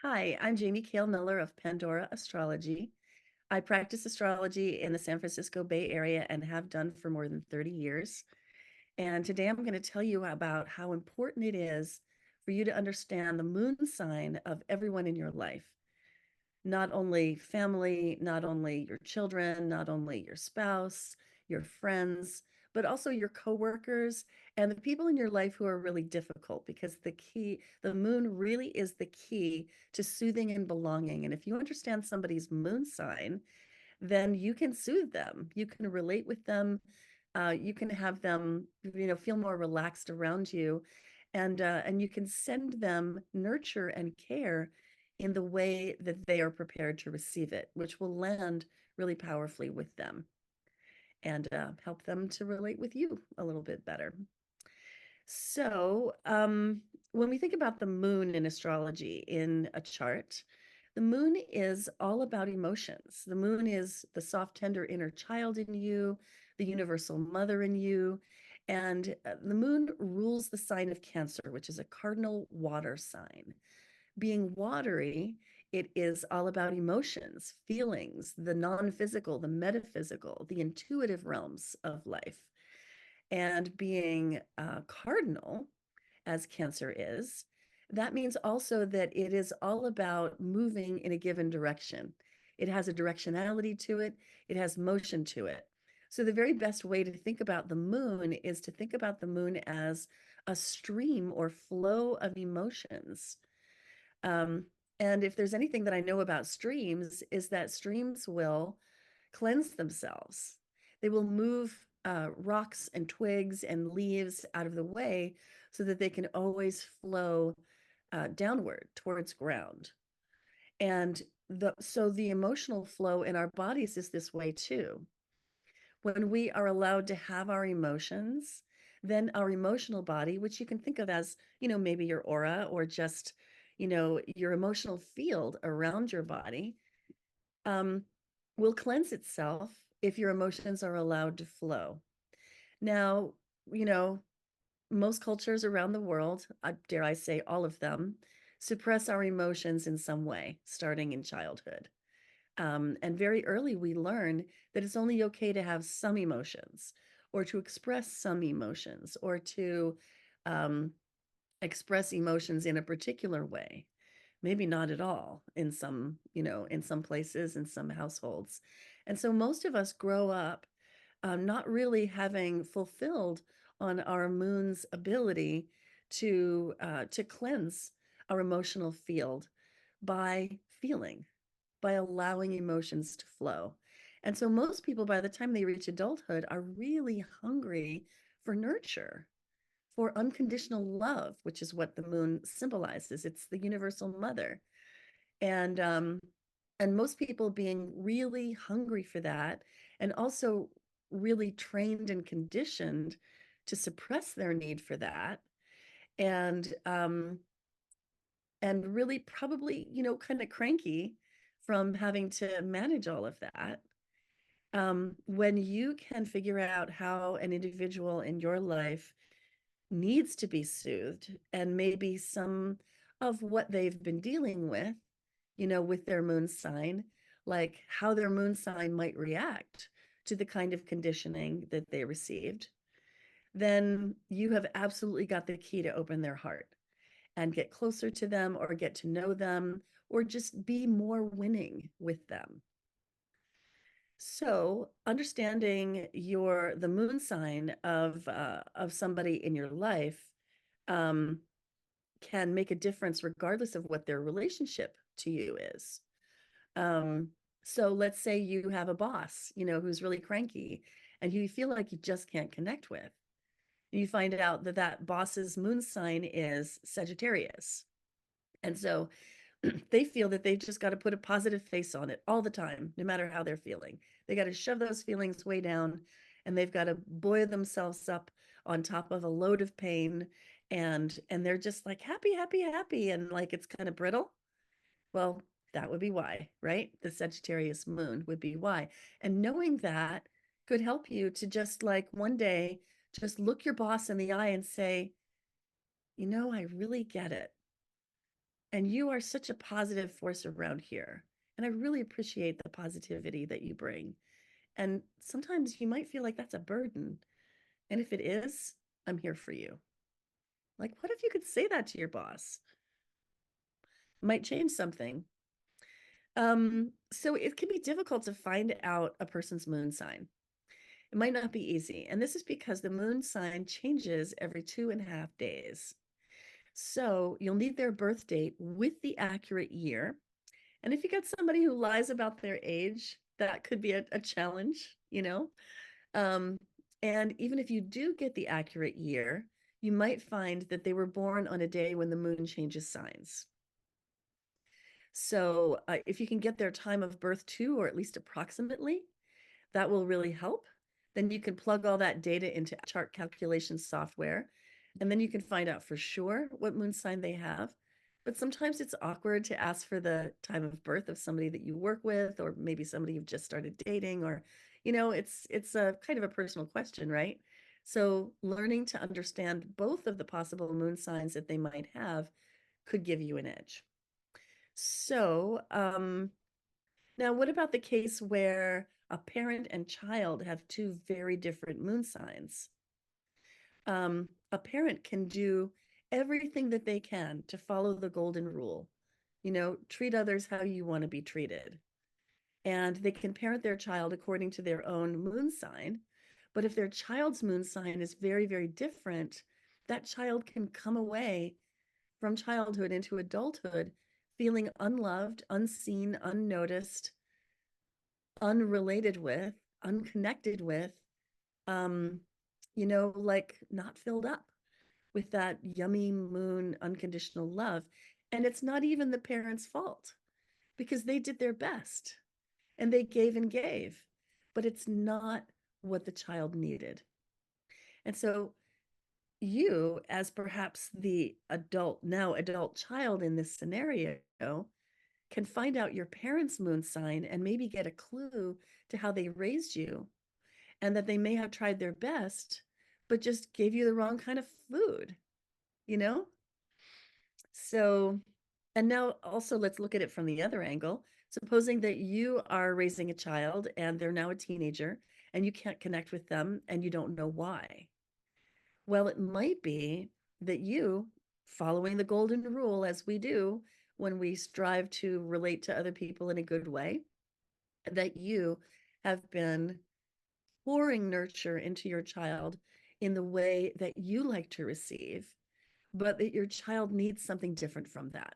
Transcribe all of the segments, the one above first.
Hi, I'm Jamie Kahl Miller of Pandora Astrology. I practice astrology in the San Francisco Bay Area and have done for more than 30 years. And today I'm going to tell you about how important it is for you to understand the moon sign of everyone in your life. Not only family, not only your children, not only your spouse, your friends, but also your coworkers and the people in your life who are really difficult, because the moon really is the key to soothing and belonging. And if you understand somebody's moon sign, then you can soothe them. You can relate with them. You can have them, feel more relaxed around you, and you can send them nurture and care in the way that they are prepared to receive it, which will land really powerfully with them and help them to relate with you a little bit better. So, when we think about the moon in astrology in a chart, the moon is all about emotions. The moon is the soft, tender inner child in you, the universal mother in you. And the moon rules the sign of Cancer, which is a cardinal water sign. Being watery, it is all about emotions, feelings, the non physical, the metaphysical, the intuitive realms of life. And being cardinal, as Cancer is, that means also that it is all about moving in a given direction. It has a directionality to it, it has motion to it. So, the very best way to think about the moon is to think about the moon as a stream or flow of emotions. Um, and if there's anything that I know about streams, is that streams will cleanse themselves. They will move rocks and twigs and leaves out of the way so that they can always flow downward towards ground. And the emotional flow in our bodies is this way too. When we are allowed to have our emotions, then our emotional body, which you can think of as, maybe your aura or just, your emotional field around your body, um, will cleanse itself if your emotions are allowed to flow. Now, you know, most cultures around the world, dare I say all of them, suppress our emotions in some way, starting in childhood. And very early, we learn that it's only okay to have some emotions or to express some emotions or to um, express emotions in a particular way. Maybe not at all in some, in some places, in some households. And so most of us grow up not really having fulfilled on our moon's ability to cleanse our emotional field by feeling, by allowing emotions to flow. And so most people, by the time they reach adulthood, are really hungry for nurture, for unconditional love, which is what the moon symbolizes. It's the universal mother. And and most people being really hungry for that, and also really trained and conditioned to suppress their need for that, and and really probably, kind of cranky from having to manage all of that. When you can figure out how an individual in your life needs to be soothed, and maybe some of what they've been dealing with their moon sign, like how their moon sign might react to the kind of conditioning that they received, then you have absolutely got the key to open their heart and get closer to them or get to know them or just be more winning with them. So, understanding the moon sign of somebody in your life um, can make a difference regardless of what their relationship to you is. Um, so let's say you have a boss, who's really cranky and you feel like you just can't connect with. You find out that that boss's moon sign is Sagittarius. And so they feel that they've just got to put a positive face on it all the time, no matter how they're feeling. They got to shove those feelings way down and they've got to buoy themselves up on top of a load of pain. And they're just like happy, happy, happy. And like it's kind of brittle. Well, that would be why, right? The Sagittarius moon would be why. And knowing that could help you to just like one day, just look your boss in the eye and say, I really get it. And you are such a positive force around here. And I really appreciate the positivity that you bring. And sometimes you might feel like that's a burden. And if it is, I'm here for you. Like, what if you could say that to your boss? It might change something. So it can be difficult to find out a person's moon sign. It might not be easy. And this is because the moon sign changes every 2.5 days. So you'll need their birth date with the accurate year. And if you got somebody who lies about their age, that could be a challenge, you know? Um, and even if you do get the accurate year, you might find that they were born on a day when the moon changes signs. So if you can get their time of birth too, or at least approximately, that will really help. Then you can plug all that data into chart calculation software, and then you can find out for sure what moon sign they have. But sometimes it's awkward to ask for the time of birth of somebody that you work with, or maybe somebody you've just started dating, or, it's a kind of a personal question, right? So learning to understand both of the possible moon signs that they might have could give you an edge. So, now what about the case where a parent and child have two very different moon signs? A parent can do everything that they can to follow the golden rule. Treat others how you want to be treated. And they can parent their child according to their own moon sign. But if their child's moon sign is very, very different, that child can come away from childhood into adulthood feeling unloved, unseen, unnoticed, unrelated with, unconnected with, um, like not filled up with that yummy moon unconditional love. And it's not even the parents' fault because they did their best and they gave and gave, but it's not what the child needed. And so you, as perhaps the now adult child in this scenario, can find out your parents' moon sign and maybe get a clue to how they raised you, and that they may have tried their best, but just gave you the wrong kind of food, you know? So, and now also let's look at it from the other angle. Supposing that you are raising a child and they're now a teenager and you can't connect with them and you don't know why. Well, it might be that you, following the golden rule as we do when we strive to relate to other people in a good way, that you have been pouring nurture into your child in the way that you like to receive, but that your child needs something different from that.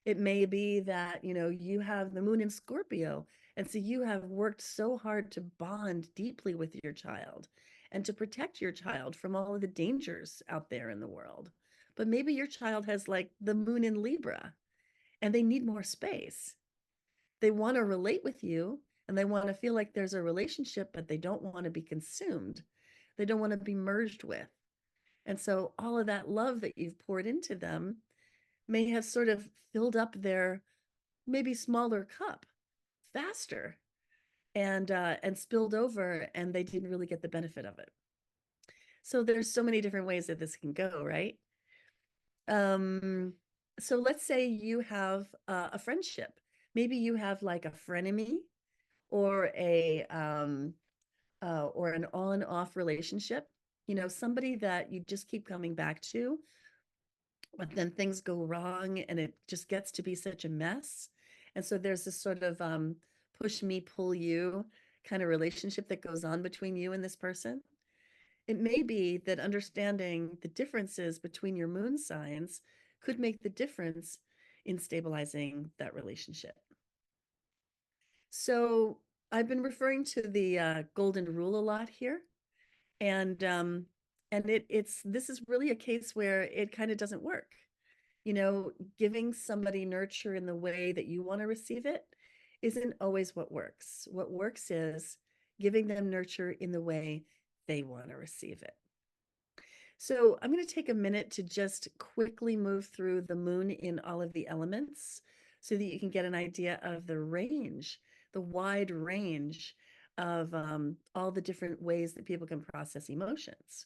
It may be that, you have the moon in Scorpio. And so you have worked so hard to bond deeply with your child and to protect your child from all of the dangers out there in the world. But maybe your child has like the moon in Libra and they need more space. They want to relate with you and they want to feel like there's a relationship, but they don't want to be consumed. They don't want to be merged with. And so all of that love that you've poured into them may have sort of filled up their maybe smaller cup faster and spilled over, and they didn't really get the benefit of it. So there's so many different ways that this can go, right? Um, so let's say you have a friendship. Maybe you have like a frenemy or a or an on-off relationship. Somebody that you just keep coming back to, but then things go wrong and it just gets to be such a mess. And so there's this sort of push me, pull you kind of relationship that goes on between you and this person. It may be that understanding the differences between your moon signs could make the difference in stabilizing that relationship. So I've been referring to the golden rule a lot here, and it's this is really a case where it kind of doesn't work. Giving somebody nurture in the way that you want to receive it isn't always what works. What works is giving them nurture in the way they want to receive it. So I'm going to take a minute to just quickly move through the moon in all of the elements so that you can get an idea of the range, the wide range of all the different ways that people can process emotions.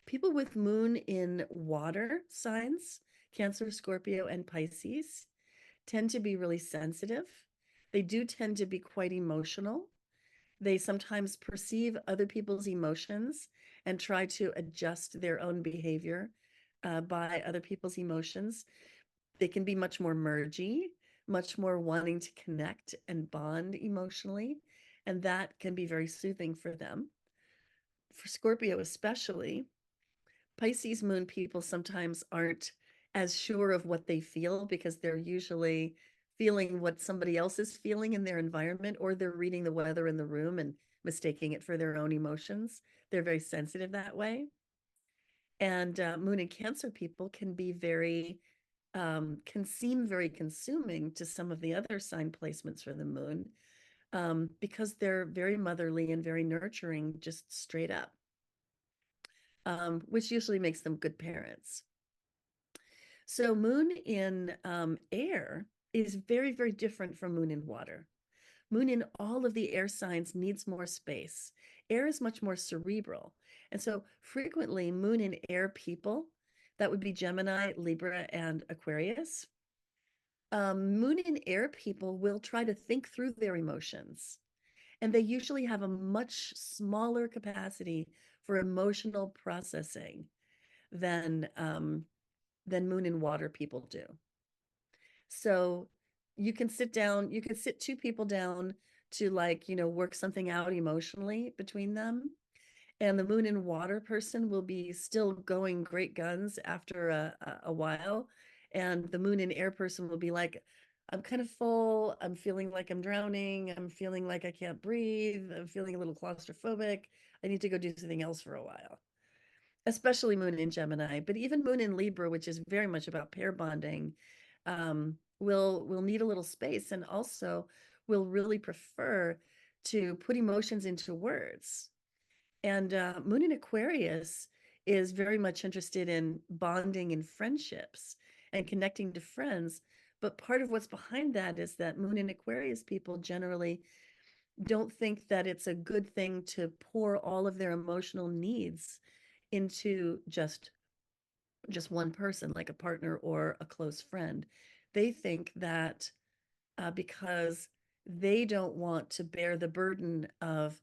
People with moon in water signs Cancer, Scorpio, and Pisces tend to be really sensitive. They do tend to be quite emotional. They sometimes perceive other people's emotions and try to adjust their own behavior by other people's emotions. They can be much more mergy, much more wanting to connect and bond emotionally, and that can be very soothing for them. For Scorpio especially, Pisces moon people sometimes aren't as sure of what they feel because they're usually feeling what somebody else is feeling in their environment, or they're reading the weather in the room and mistaking it for their own emotions. They're very sensitive that way. And moon and Cancer people can be can seem very consuming to some of the other sign placements for the moon, because they're very motherly and very nurturing, just straight up, which usually makes them good parents. So moon in air is very, very different from moon in water. Moon in all of the air signs needs more space. Air is much more cerebral. And so frequently moon in air people, that would be Gemini, Libra, and Aquarius. Moon in air people will try to think through their emotions, and they usually have a much smaller capacity for emotional processing than moon and water people do. So you can sit down, you can sit two people down to, like, work something out emotionally between them. And the moon and water person will be still going great guns after a while. And the moon and air person will be like, I'm kind of full. I'm feeling like I'm drowning. I'm feeling like I can't breathe. I'm feeling a little claustrophobic. I need to go do something else for a while. Especially moon in Gemini, but even moon in Libra, which is very much about pair bonding, will need a little space, and also will really prefer to put emotions into words. And moon in Aquarius is very much interested in bonding and friendships and connecting to friends. But part of what's behind that is that moon in Aquarius people generally don't think that it's a good thing to pour all of their emotional needs into just one person, like a partner or a close friend. They think that because they don't want to bear the burden of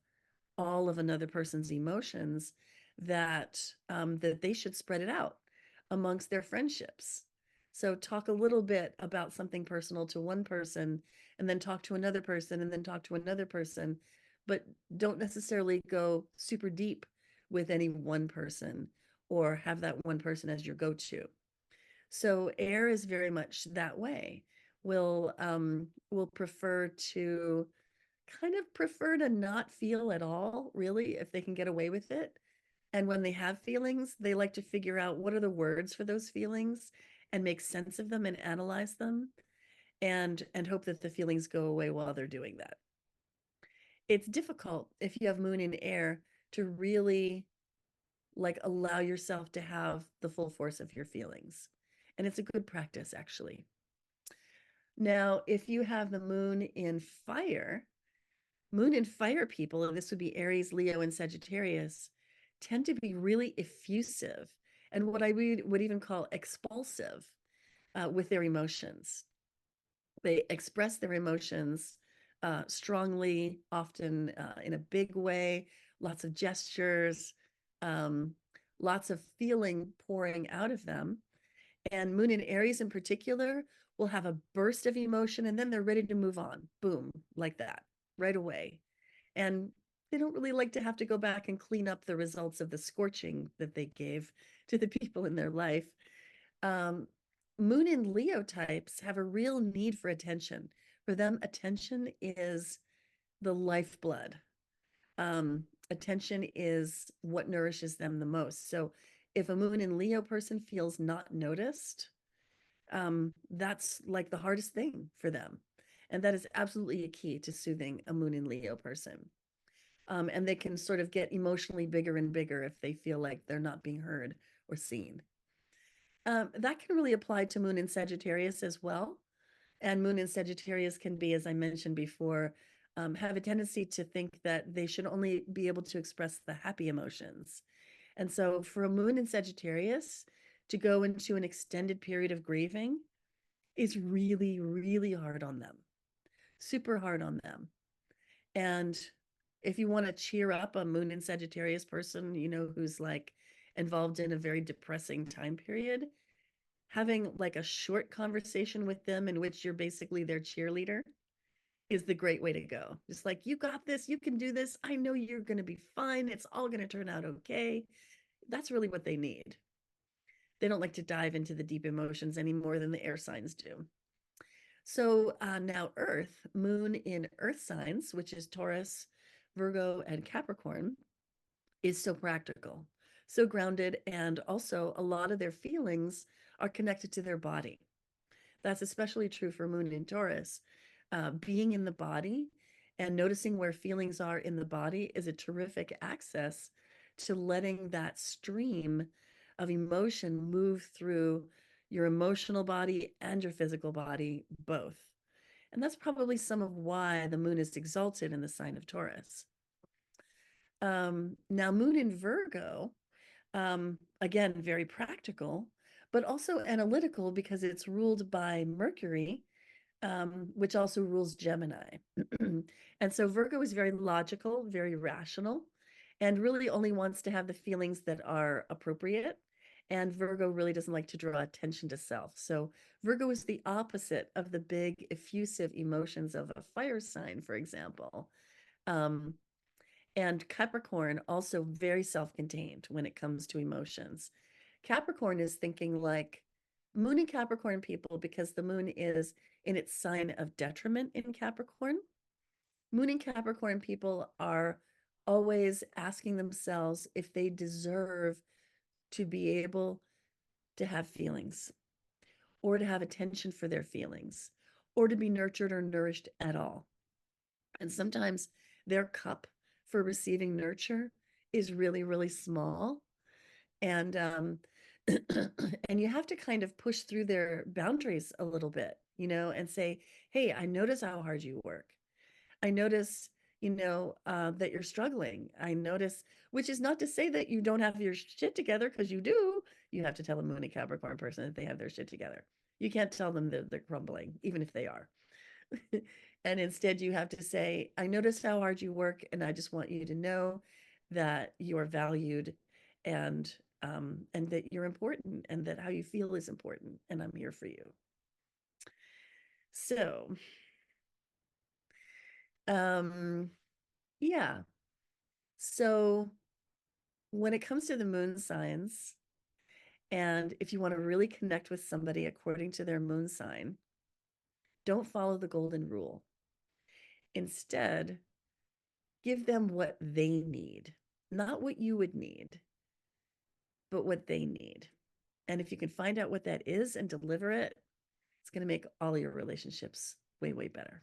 all of another person's emotions, that that they should spread it out amongst their friendships. So talk a little bit about something personal to one person, and then talk to another person, and then talk to another person, but don't necessarily go super deep with any one person or have that one person as your go-to. So air is very much that way. Will prefer to kind of prefer to not feel at all, really, if they can get away with it. And when they have feelings, they like to figure out what are the words for those feelings and make sense of them and analyze them, and hope that the feelings go away while they're doing that. It's difficult if you have moon in air to really, like, allow yourself to have the full force of your feelings. And it's a good practice, actually. Now, if you have the moon in fire, moon and fire people, and this would be Aries, Leo, and Sagittarius, tend to be really effusive, and what I would even call expulsive with their emotions. They express their emotions strongly, often in a big way, lots of gestures, um, lots of feeling pouring out of them. And moon in Aries in particular will have a burst of emotion, and then they're ready to move on. Boom, like that, right away. And they don't really like to have to go back and clean up the results of the scorching that they gave to the people in their life. Um, Moon and Leo types have a real need for attention. For them, attention is the lifeblood. Attention is what nourishes them the most. So if a moon and Leo person feels not noticed, that's like the hardest thing for them. And that is absolutely a key to soothing a moon and Leo person. And they can sort of get emotionally bigger and bigger if they feel like they're not being heard or seen. That can really apply to moon in Sagittarius as well. And moon in Sagittarius can be, as I mentioned before, have a tendency to think that they should only be able to express the happy emotions. And so for a moon in Sagittarius to go into an extended period of grieving is really, really hard on them, super hard on them. And if you want to cheer up a moon in Sagittarius person, who's like involved in a very depressing time period, having like a short conversation with them in which you're basically their cheerleader is the great way to go. Just like, you got this, you can do this. I know you're going to be fine. It's all going to turn out okay. That's really what they need. They don't like to dive into the deep emotions any more than the air signs do. So now Earth, moon in Earth signs, which is Taurus, Virgo, and Capricorn, is so practical, so grounded, and also a lot of their feelings are connected to their body. That's especially true for moon in Taurus. Being in the body and noticing where feelings are in the body is a terrific access to letting that stream of emotion move through your emotional body and your physical body, both. And that's probably some of why the moon is exalted in the sign of Taurus. Now, moon in Virgo, again, very practical, but also analytical because it's ruled by Mercury, which also rules Gemini. And so Virgo is very logical, very rational, and really only wants to have the feelings that are appropriate. And Virgo really doesn't like to draw attention to self. So Virgo is the opposite of the big effusive emotions of a fire sign, for example. Um, and Capricorn also very self-contained when it comes to emotions. Capricorn is thinking like moon in Capricorn people, because the moon is in its sign of detriment in Capricorn. Moon in Capricorn people are always asking themselves if they deserve to be able to have feelings or to have attention for their feelings or to be nurtured or nourished at all. And sometimes their cup for receiving nurture is really, really small. And and you have to kind of push through their boundaries a little bit, and say, hey, I notice how hard you work. I notice, that you're struggling. I notice, which is not to say that you don't have your shit together, because you do. You have to tell a Moon and Capricorn person that they have their shit together. You can't tell them that they're crumbling, even if they are. And instead, you have to say, I notice how hard you work, and I just want you to know that you are valued, and that you're important, and that how you feel is important, and I'm here for you. So, yeah. So when it comes to the moon signs, and if you want to really connect with somebody according to their moon sign, don't follow the golden rule. Instead, give them what they need, not what you would need, but what they need. And if you can find out what that is and deliver it, it's going to make all your relationships way, way better.